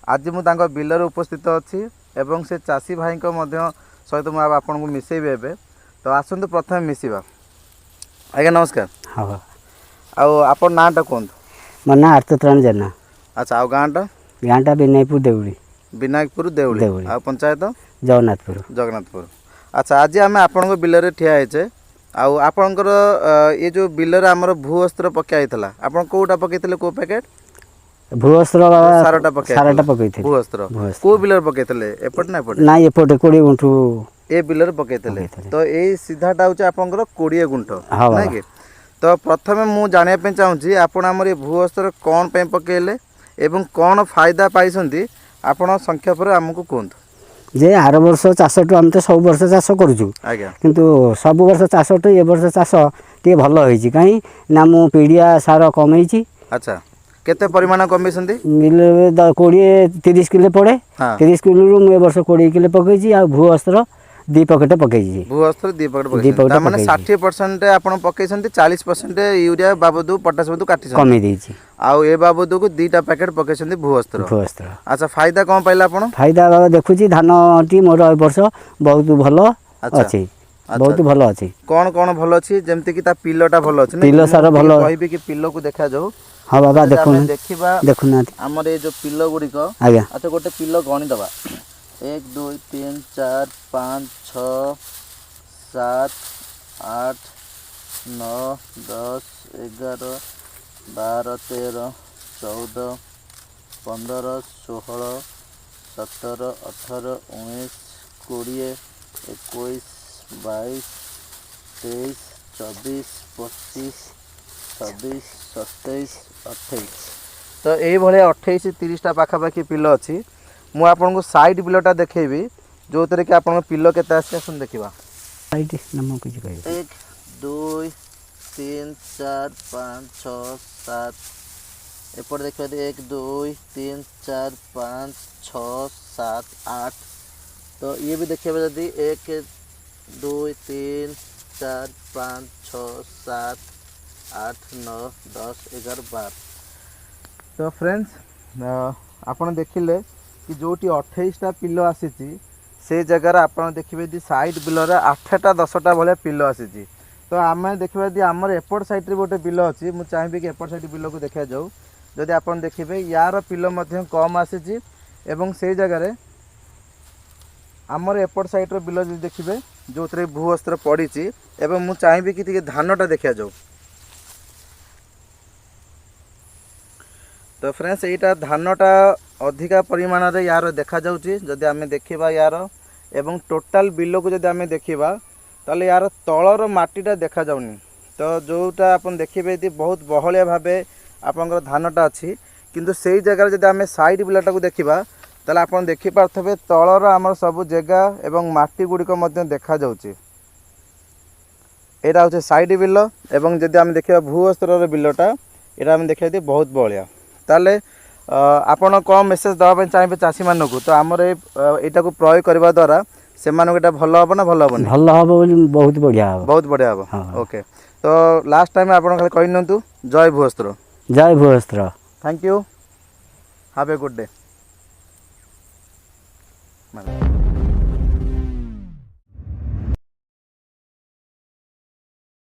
आज मुझे बिलर उपस्थित अच्छी एवं से चाषी भाई सहित मुझे आपन को मिसेबी एबे तो आसतु प्रथम मिसवा आज्ञा नमस्कार। हाँ आप नाटा कहतु मो ना आर्तत्राण जेना। अच्छा आ गाँटा गाँटा विनायकपुर देउली विनायकपुर देउली आ पंचायत जगन्नाथपुर जगन्नाथपुर। अच्छा आज आम आपण बिलरे ठिया होचे आपणकर ये जो बिलर आमर भूअस्त्र पकाई आप कौटा पकईले को पैकेट भूअस्त्र सारटा पकई भूअस्त्र को बिलर पकईले एपट ना एपट ना एपटे 20 गुंठू ए बिलर पकईले तो ये सीधाटा हूँ आपंकर 20 गुंठ ना कि तो प्रथम मु जाना चाहूँगी आपण आमर ये भूअस्त्र कौन पे पकईले एवं कौन फायदा पाई आपण संक्षेप आमको कहतु जे आर वर्ष चाष टू आम तो सब वर्ष चाष करूँ किंतु सब वर्ष चाष टू ए वर्ष चाष टे भल होई कहीं ना मु पीड़िया सार कमई। अच्छा केते परिमाण कमेसंती मिले 20-30 किलो पड़े 30 किलो मु ए वर्ष 20 किलो पकई आ भूअस्त्र 2 पकेट पकई भूअस्त्र 2 पकेट माने 60% आपण पकईसंती 40% यूरिया बाबदू पोटास बाबदू काटी कमी देछि आउ ए बाबदू को 2टा पैकेट पकईसंती भूअस्त्र। अच्छा फायदा कोन पाइला आपण फायदा देखुची धान टी मोर ए वर्ष बहुत भलो अछि बहुत भलो अछि कोन कोन भलो अछि जेमति कि ता पिल्लोटा भलो अछि पिल्लो सारा भलो कहबी कि पिल्लो को देखा जाऊ। हां बाबा देखुन देखिबा देखुना हमर ए जो पिल्लो गुडी को आज्ञा अच्छा गोटे पिल्लो गणी दबा 1 2 3 4 5 6 7 8 9 10 11 12 13 14 15 16 17 18 19 20 21 22 23 24 25 26 27 28 तो ये 28-30 पाखापाखि पिल्लो अच्छी मु आपन को साइड पिल्लोटा देखेबी जो तरे कि आपन पिल्लो केते आसे सुन देखिबा साइड नमो कुछ कहि 1 2 3 4 5 6 7 एपट देखबा 1 2 3 4 5 6 7 8 तो ये भी देखिबा जदी 1 2 3 4 5 6 7 8 9 10 11 12 तो फ्रेंड्स आपन देखिले कि जोटी 28टा पिल्लो आसीची से जगह आपन देखिबे दी साइड पिल्लो रे 8टा 10टा भले पिल्लो आसीची तो आमे देखिबे दी हमर एपट साइड रे गोटे पिल्लो अछि मु चाहबे कि एपट साइड पिल्लो को देखा जाऊ जदि आपन देखिबे यार पिल्लो मध्य कम आसीची एवं से जगह रे हमर एपट साइड रे पिल्लो जदि देखिबे जो तरे भूअस्त्र पड़ीची एवं मु चाहबे कि धानटा देखा जाऊ। तो फ्रेंड्स यहाँ धानटा अधिका परिमाण रे यार देखा जाउची जदि आमे देखिबा यार एवं टोटाल बिलो को जदि आमे देखिबा ताले यार तळर माटीटा देखा जाउनी तो जोटा अपन देखिबे दी बहुत बहलिया भाबे आपनकर धानटा अछि किंतु सेही जगह जदि आमे साइड बिलटा को देखिबा ताले आपन देखि पारथबे तळर हमर सब जगह एवं माटी गुडी को मध्य देखा जाउची एटा होचे साइड बिलो एवं जदि आमे देखिबा भूअस्त्र रे बिलोटा एटा आमे देखिबा दी बहुत बहलिया ताले आपण कौन मेसेज दवा चाहिए चाषी मानक तो आमर यहाँ को प्रयोग करने द्वारा से भल हम ना भल हम भल हम बहुत बढ़िया हम बहुत बढ़िया हम ओके तो लास्ट टाइम आप खाली कही नियंतु जय भूअस्त्र जय भूअस्त्र thank you have a good day.